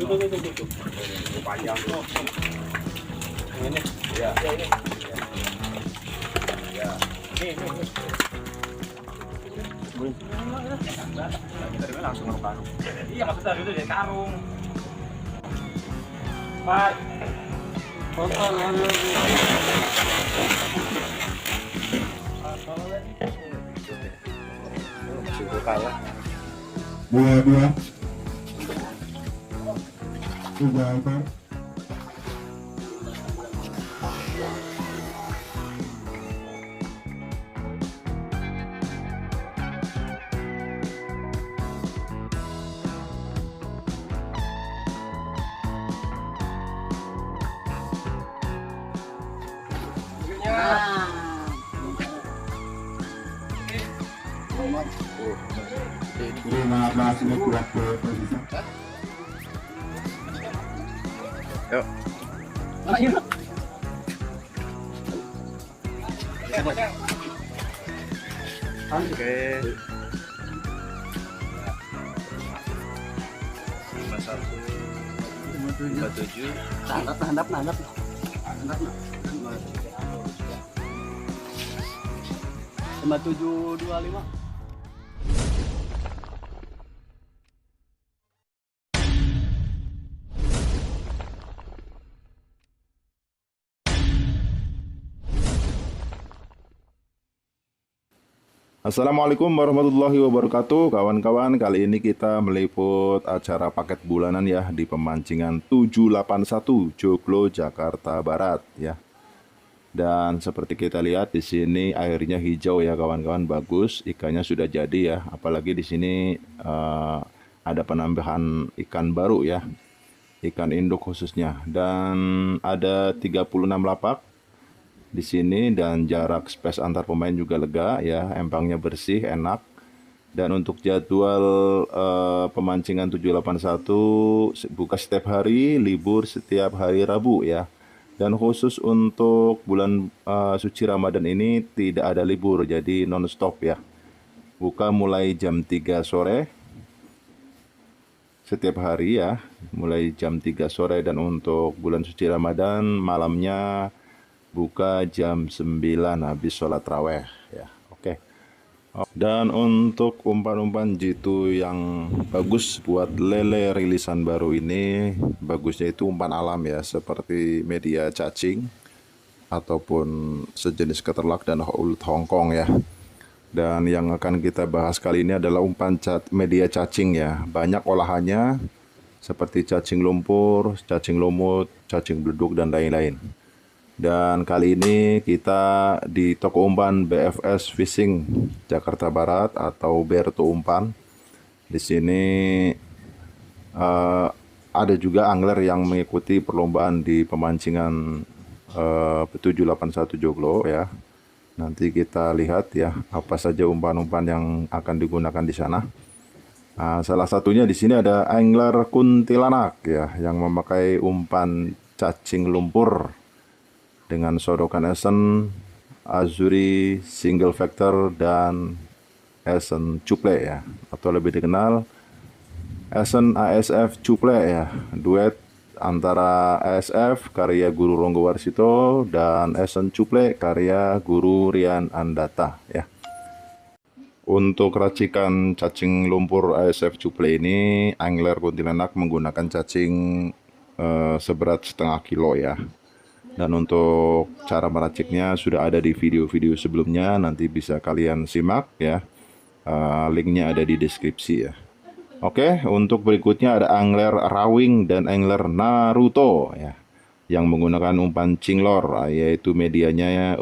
Tuh. Panjang tuh. Ini. Ya. Ini. Ya. Nih. Dari mana langsung ke karung? Iya, maksudnya itu dari karung. Pak. Total ada. Masih buka ya. Dua. Tiga ekor. Lima belas ini kuat ke posisi. Yuk. Oke. 57. Handap. 5725. Assalamualaikum warahmatullahi wabarakatuh. Kawan-kawan, kali ini kita meliput acara paket bulanan ya di pemancingan 781 Joglo, Jakarta Barat ya. Dan seperti kita lihat di sini airnya hijau ya kawan-kawan, bagus, ikannya sudah jadi ya. Apalagi di sini ada penambahan ikan baru ya, ikan induk khususnya. Dan ada 36 lapak di sini dan jarak space antar pemain juga lega ya, empangnya bersih, enak. Dan untuk jadwal pemancingan 781 buka setiap hari, libur setiap hari Rabu ya. Dan khusus untuk bulan suci Ramadan ini tidak ada libur, jadi non-stop ya. Buka mulai jam 3 sore setiap hari ya, mulai jam 3 sore. Dan untuk bulan suci Ramadan malamnya buka jam 9 habis sholat raweh ya. Oke. Dan untuk umpan-umpan jitu yang bagus buat lele rilisan baru ini, bagusnya itu umpan alam ya, seperti media cacing ataupun sejenis keterlak dan ulut Hongkong ya. Dan yang akan kita bahas kali ini adalah umpan media cacing ya. Banyak olahannya seperti cacing lumpur, cacing lumut, cacing beleduk dan lain-lain. Dan kali ini kita di toko umpan BFS Fishing Jakarta Barat atau Berto Umpan. Di sini ada juga angler yang mengikuti perlombaan di pemancingan 781 Joglo ya. Nanti kita lihat ya apa saja umpan-umpan yang akan digunakan di sana. Salah satunya di sini ada angler kuntilanak ya, yang memakai umpan cacing lumpur dengan sodokan Esen, Azuri, Single Factor, dan Esen Cuple ya, atau lebih dikenal Esen ASF Cuple ya, duet antara ASF karya Guru Ronggo Warsito dan Esen Cuple karya Guru Rian Andata ya. Untuk racikan cacing lumpur ASF Cuple ini, angler kuntilanak menggunakan cacing seberat setengah kilo ya. Dan untuk cara meraciknya sudah ada di video-video sebelumnya, nanti bisa kalian simak ya. Linknya ada di deskripsi ya. Oke, untuk berikutnya ada angler rawing dan angler Naruto ya, yang menggunakan umpan cinglor, yaitu medianya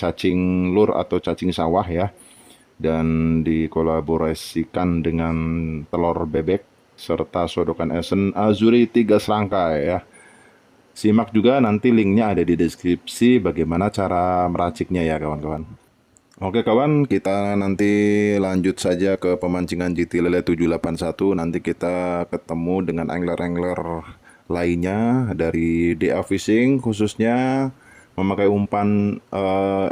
cacing lur atau cacing sawah ya. Dan dikolaborasikan dengan telur bebek serta sodokan Esen Azuri 3 serangkai ya. Simak juga, nanti linknya ada di deskripsi bagaimana cara meraciknya ya kawan-kawan. Oke kawan, kita nanti lanjut saja ke pemancingan JT Lele 781. Nanti kita ketemu dengan angler-angler lainnya dari DA Fishing, khususnya memakai umpan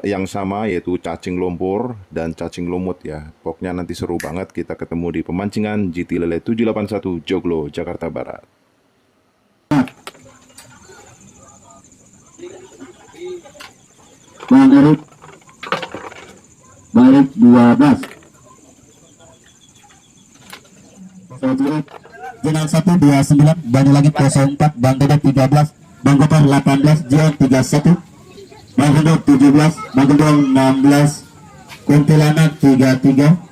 yang sama, yaitu cacing lumpur dan cacing lumut ya. Pokoknya nanti seru banget. Kita ketemu di pemancingan GT Lele 781 Joglo, Jakarta Barat. Bang Erik balik 12. Jenang 129, Banyulangi 04, Bang Dede 13, Bang Gopar 18, Jion 31, Bang Hendro 17, Bang Gendong 16, Kuntilanak 33.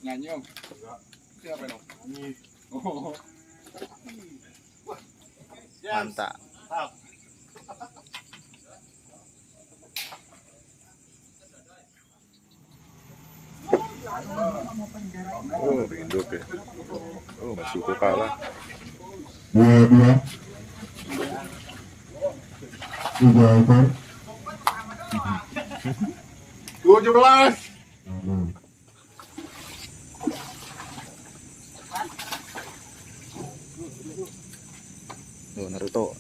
Nyanyi om? Siapa dong? Oh. Mantap. Oh, hidup ya. Oh, masih kok kalah. 22, 3 ekor. 17. Tuh, Naruto.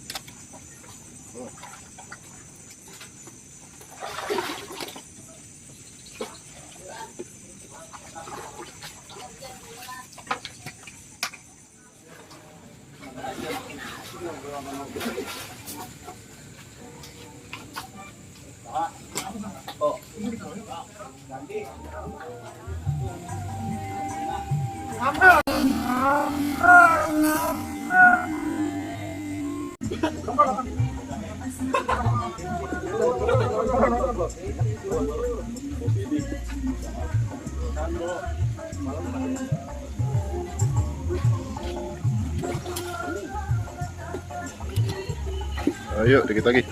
Ayo, dikit lagi.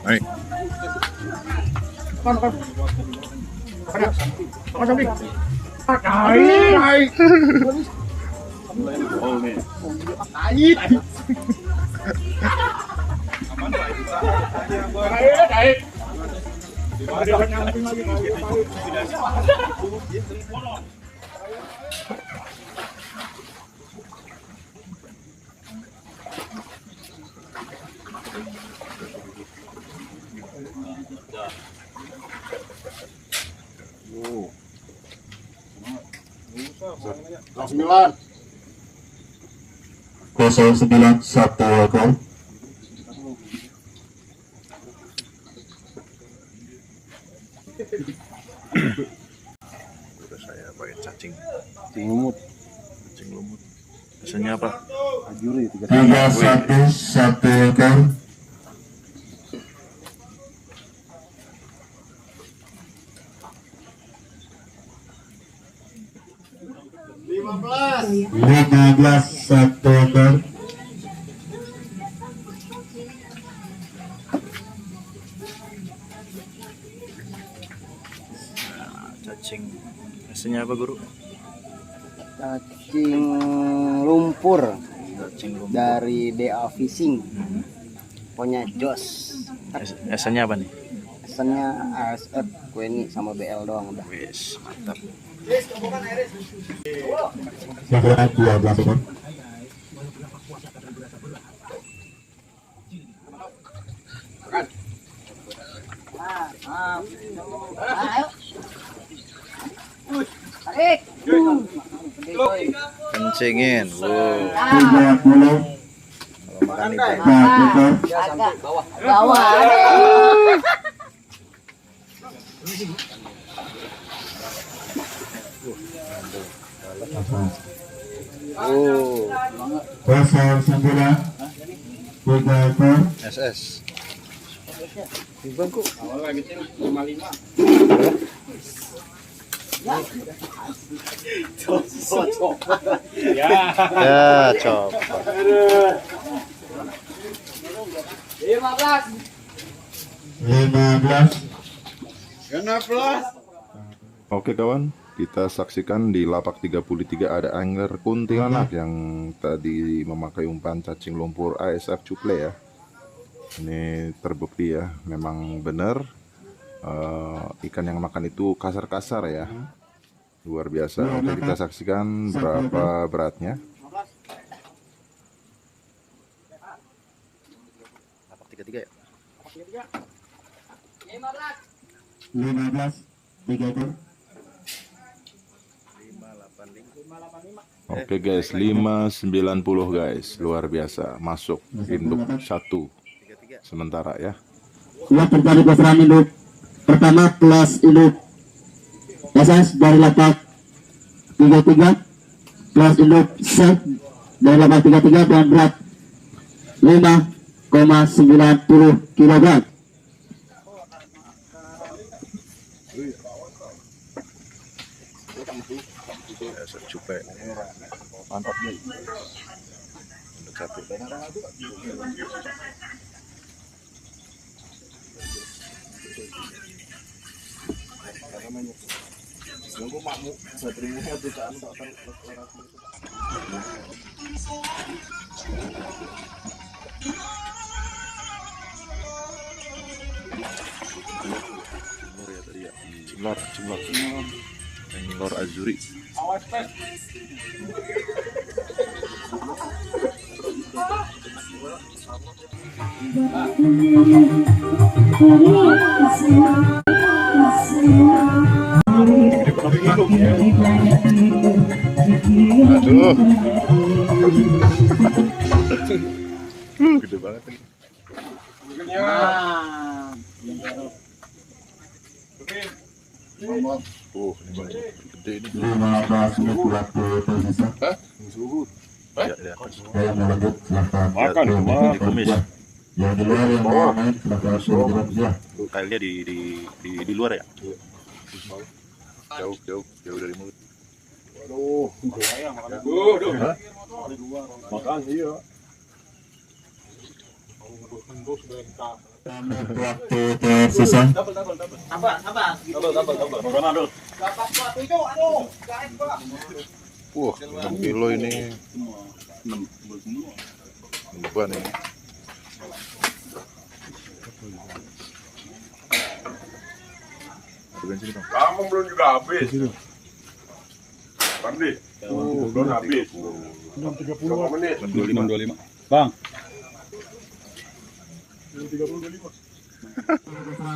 Naik. Sembilan. 09 satu ekor. Udah saya pakai cacing Lumut. lumut. Biasanya apa? Ajuri 31 satu ekor. 15 satu ekor. Cacing. Biasanya apa guru? Cacing lumpur Cacing lumut. dari DA Fishing. Pokoknya jos. Biasanya apa nih? Pesannya ASF, Kueni sama BL doang udah. Wis, mantap. Sekarang 12 ekor. Kencingin. Wow. 30 Kalau makan ikan. 4 ekor. Bawah. Oh, 09 3 ekor. SS. Bangku. Ya, cop. 15. Oke kawan, kita saksikan di lapak 33 ada angler kuntilanak yang tadi memakai umpan cacing lumpur ASF Cuple ya. Ini terbukti ya, memang benar ikan yang makan itu kasar-kasar ya. Luar biasa. Oke, kita saksikan berapa beratnya. Lapak 33 ya? 15 3 ekor. 585. Oke guys, 590 guys, luar biasa. Masuk induk 1 33. sementara ya. Yang terjadi pasaran induk pertama kelas induk SS dari lapak 33, kelas induk set dari lapak 33 dengan berat 5,90 kg. ASF Cuple. Mantap nih. Untuk satu. Cilor ya tadi ya. Cilor. Cilor Azuri. Aduh. Gede banget nih. Ini gede ini. 15 menit waktu tersisa. Ya, di atas. Yang melanjut silahkan. Makan, Di kumis. Yang di luar yang mau main silahkan turun ya. Kailnya di luar ya? Jauh dari mulut. Aduh, makan iya. Waktu tersisa. Wah, 6 kilo ini. Beban ini. Bensin bang. Kamu belum juga habis. Pandi. Belum habis. 6.30 menit. 6.25. Bang,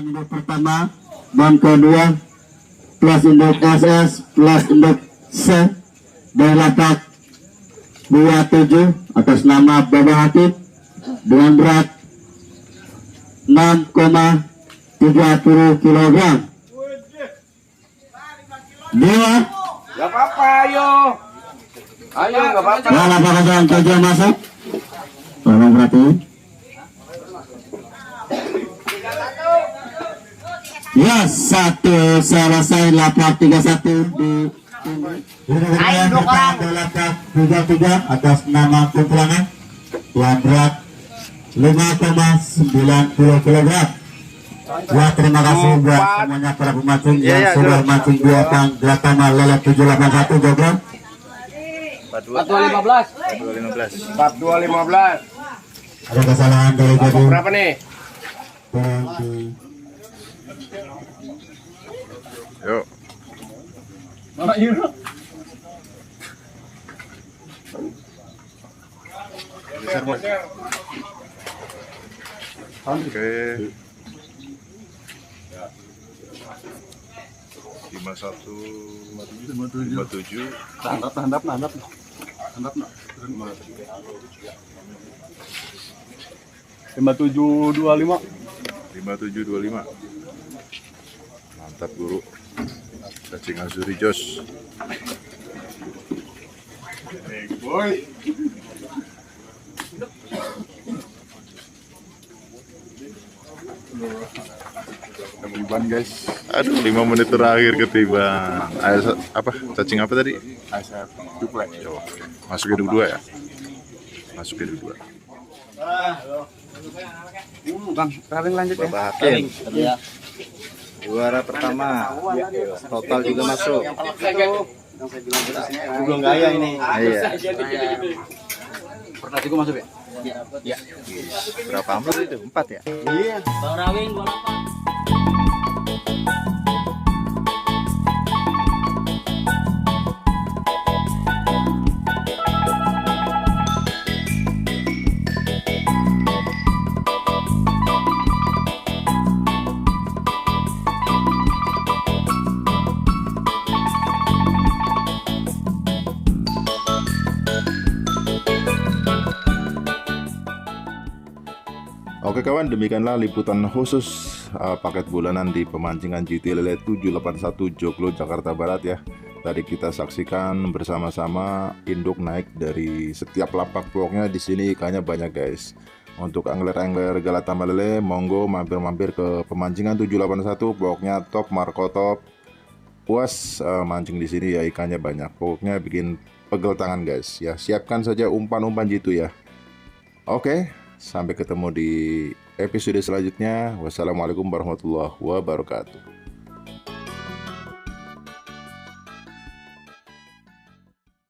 Induk pertama dan kedua plus induk SS plus induk C dari lapak 27 atas nama Bapak Hatip dengan berat 6,30 kg. Dewa Gak apa-apa, ayo. Ayo, gak apa-apa. ya lapak kosong 7 masuk. Tolong perhatiin. Ya, satu selesai lapak 31 di lapak 33 atas nama kumpulan yang berat 5,90 kg. Ya, terima kasih buat semuanya para pemancing yang sudah mancing di Otang Glatama Lele 781 Joglo. 4215. 4215. Ada kesalahan dari jadi Berapa nih? Yuk. mana Ira? Oke. 57. Handap. 5725. 5725. Mantap guru. Cacing Azuri Jos. Boy. Ketiban guys. Aduh, 5 menit terakhir ketiban. Ayo, apa? Cacing apa tadi? ASF duplek. Yo, oke. Masuk hidup 2 ya? Masuk hidup 2. Bang, kalian lanjut ya. Bapak Hakim, juara pertama, total juga masuk. Belum gaya ini. Iya. Pernah juga masuk ya? Berapa amplop itu? 4 ya? Iya. Oke kawan, demikianlah liputan khusus paket bulanan di pemancingan GT Lele 781 Joglo, Jakarta Barat ya. Tadi kita saksikan bersama-sama induk naik dari setiap lapak. Pokoknya di sini ikannya banyak guys. Untuk angler-angler Galatama Lele, monggo mampir-mampir ke pemancingan 781. Pokoknya top, marco top. Puas mancing di sini ya, ikannya banyak. Pokoknya bikin pegel tangan guys ya. Siapkan saja umpan-umpan jitu ya. Oke, sampai ketemu di episode selanjutnya. Wassalamualaikum warahmatullahi wabarakatuh.